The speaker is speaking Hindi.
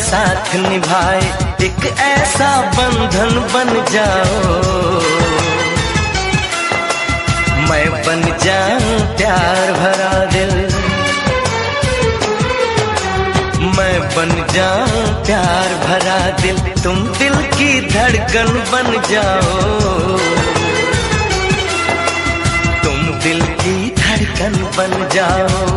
साथ निभाए, एक ऐसा बंधन बन जाओ। मैं बन जाऊं प्यार भरा दिल, मैं बन जाऊं प्यार भरा दिल, तुम दिल की धड़कन बन जाओ। तुम दिल की धड़कन बन जाओ।